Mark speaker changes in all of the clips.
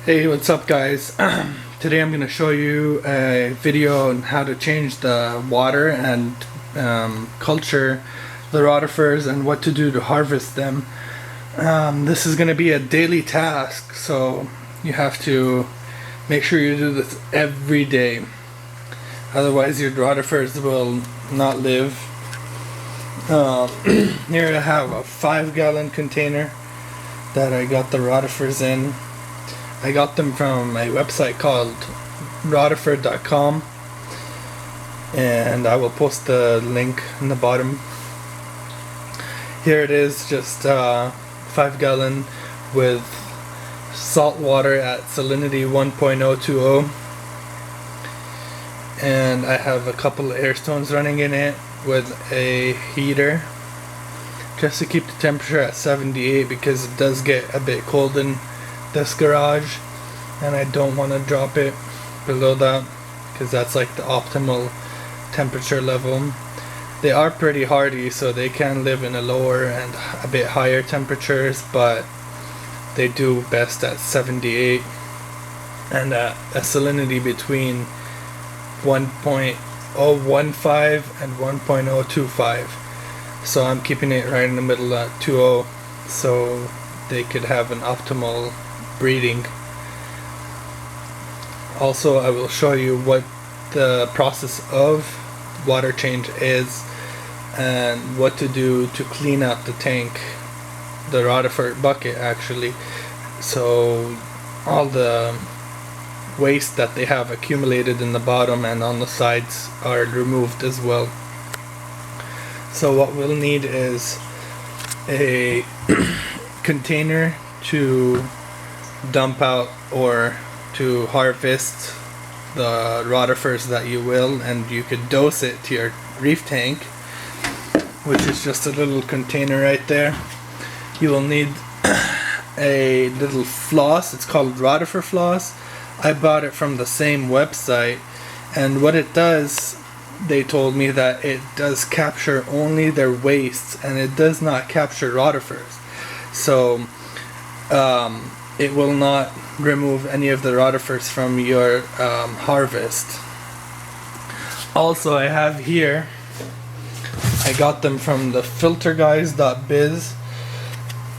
Speaker 1: Hey, what's up guys? Today I'm going to show you a video on how to change the water and culture the rotifers and what to do to harvest them. This is going to be a daily task, so you have to make sure you do this every day. Otherwise your rotifers will not live. Here I have a 5-gallon container that I got the rotifers in. I got them from a website called Rotifer.com, and I will post the link in the bottom. Here it is, just 5-gallon with salt water at salinity 1.020, and I have a couple of air stones running in it with a heater just to keep the temperature at 78 because it does get a bit cold in this garage, and I don't want to drop it below that because that's like the optimal temperature level. They are pretty hardy, so they can live in a lower and a bit higher temperatures, but they do best at 78 and at a salinity between 1.015 and 1.025. So I'm keeping it right in the middle at 2.0 so they could have an optimal breeding. Also, I will show you what the process of water change is and what to do to clean out the tank, the rotifer bucket actually, so all the waste that they have accumulated in the bottom and on the sides are removed as well. So what we'll need is a container to dump out or to harvest the rotifers that you will, and you could dose it to your reef tank, which is just a little container right there. You will need a little floss. It's called Rotifer floss. I bought it from the same website, and what it does, they told me that it does capture only their wastes and it does not capture rotifers. So it will not remove any of the rotifers from your harvest. Also, I have here, I got them from thefilterguys.biz.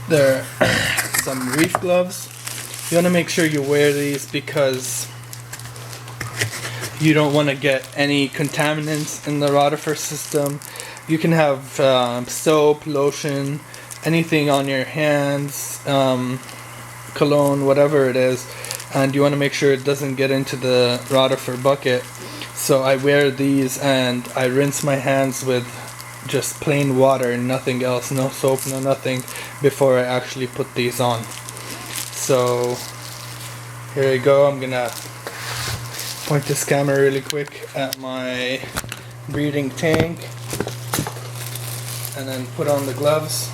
Speaker 1: They're some reef gloves. You want to make sure you wear these because you don't want to get any contaminants in the rotifer system. You can have soap, lotion, anything on your hands, cologne, whatever it is, and you want to make sure it doesn't get into the rotifer bucket. So I wear these and I rinse my hands with just plain water, nothing else, no soap, no nothing, before I actually put these on. So here we go. I'm gonna point this camera really quick at my breeding tank and then put on the gloves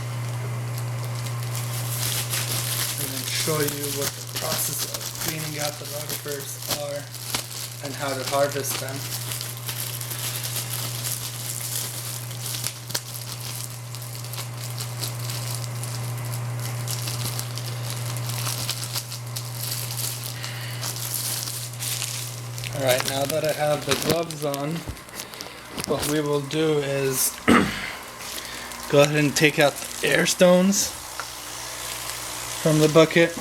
Speaker 1: and then show you what the process of cleaning out the rotifers are and how to harvest them. Alright, now that I have the gloves on, what we will do is go ahead and take out the air stones from the bucket,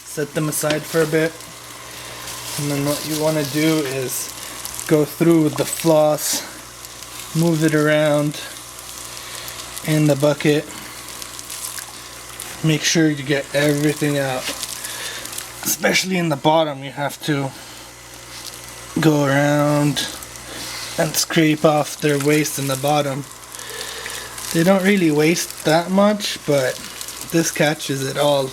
Speaker 1: set them aside for a bit, and then what you want to do is go through with the floss, move it around in the bucket, make sure you get everything out. Especially in the bottom, you have to go around and scrape off their waste in the bottom. They don't really waste that much, but this catches it all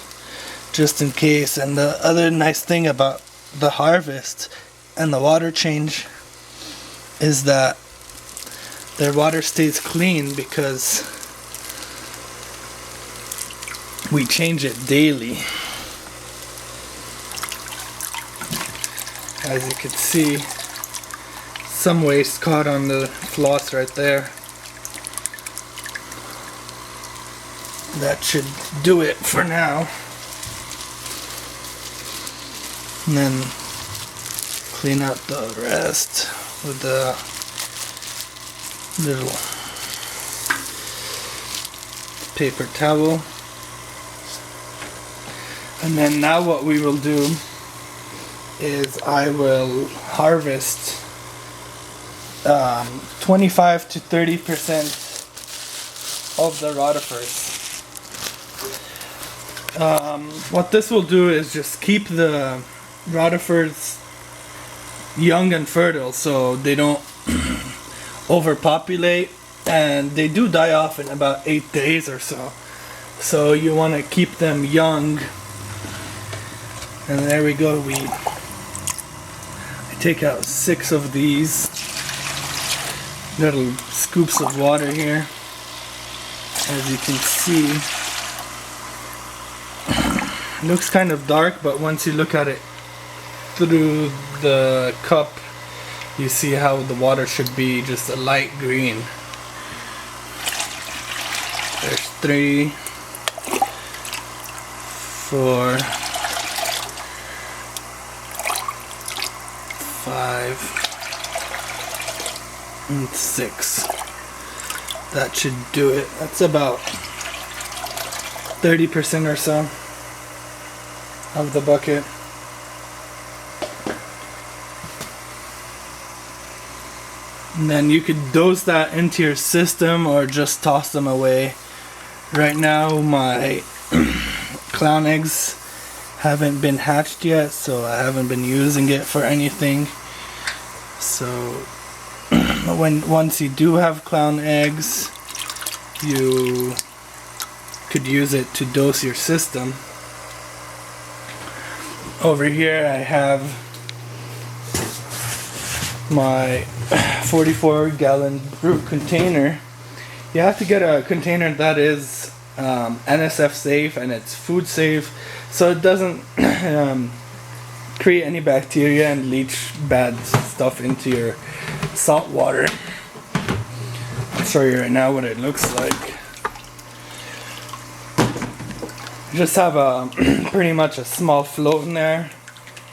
Speaker 1: just in case. And the other nice thing about the harvest and the water change is that their water stays clean because we change it daily. As you can see, some waste caught on the floss right there. That should do it for now. and then clean out the rest with the little paper towel. And then now what we will do is I will harvest 25 to 30% of the rotifers. What this will do is just keep the rotifers young and fertile so they don't overpopulate, and they do die off in about 8 days or so. So you want to keep them young. And there we go. I take out 6 of these little scoops of water here. As you can see, it looks kind of dark, but once you look at it through the cup, you see how the water should be just a light green. There's 3, 4, 5, and 6. That should do it. That's about 30% or so of the bucket. And then you could dose that into your system or just toss them away. Right now my clown eggs haven't been hatched yet, so I haven't been using it for anything. So once you do have clown eggs, you could use it to dose your system. Over here I have my 44-gallon brute container. You have to get a container that is NSF safe and it's food safe, so it doesn't create any bacteria and leach bad stuff into your salt water. I'll show you right now what it looks like. I just have a pretty much a small float in there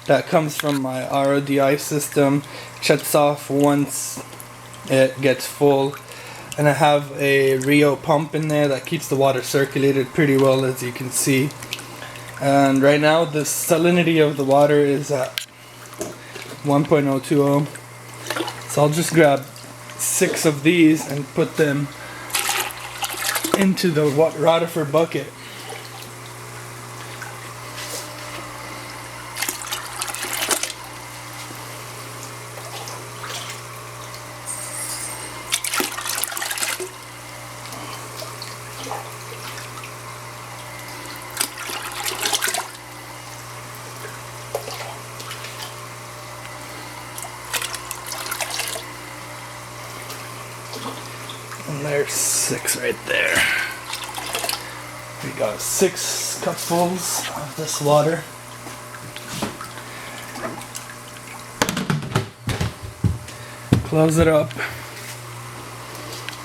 Speaker 1: that comes from my RODI system. Shuts off once it gets full, and I have a Rio pump in there that keeps the water circulated pretty well, as you can see. And right now the salinity of the water is at 1.020, so I'll just grab 6 of these and put them into the Rotifer bucket. And there's 6 right there. We got 6 cupfuls of this water. Close it up.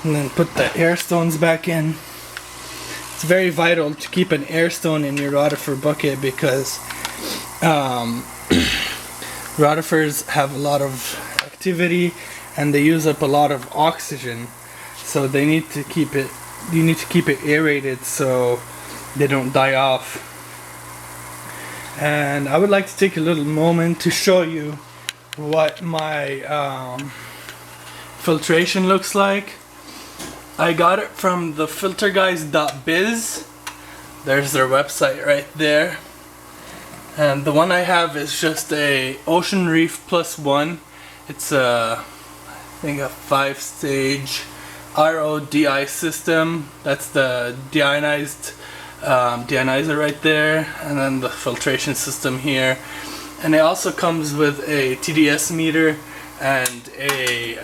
Speaker 1: And then put the air stones back in. It's very vital to keep an air stone in your rotifer bucket because rotifers have a lot of activity and they use up a lot of oxygen. So they need to keep it, you need to keep it aerated so they don't die off. And I would like to take a little moment to show you what my filtration looks like. I got it from thefilterguys.biz. There's their website right there. And the one I have is just a Ocean Reef +1. It's I think a 5-stage RODI system. That's the deionized deionizer right there, and then the filtration system here. And it also comes with a TDS meter and a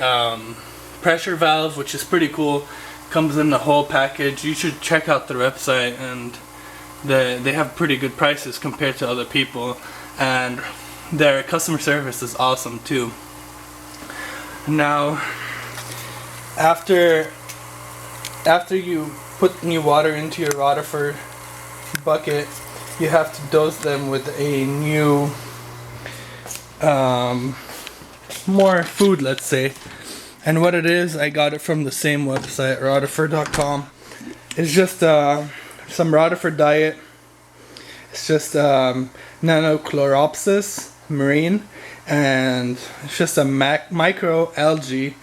Speaker 1: pressure valve, which is pretty cool. Comes in the whole package. You should check out their website, and they have pretty good prices compared to other people, and their customer service is awesome too. Now after you put new water into your rotifer bucket, you have to dose them with a new more food, let's say. And what it is, I got it from the same website, rotifer.com. It's just some Rotifer diet. It's just Nanochloropsis marine, and it's just a micro algae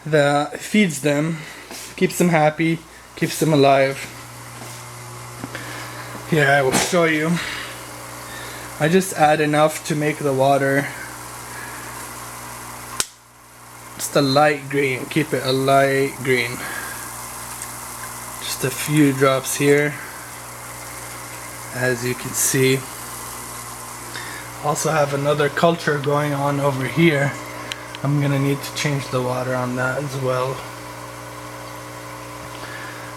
Speaker 1: that feeds them, keeps them happy, keeps them alive. Here, I will show you. I just add enough to make the water just a light green. Keep it a light green. Just a few drops here, as you can see. Also have another culture going on over here. I'm gonna need to change the water on that as well.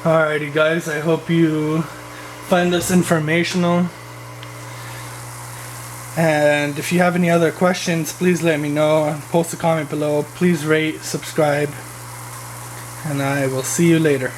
Speaker 1: Alrighty guys, I hope you find this informational. And if you have any other questions, please let me know. Post a comment below. Please rate, subscribe, and I will see you later.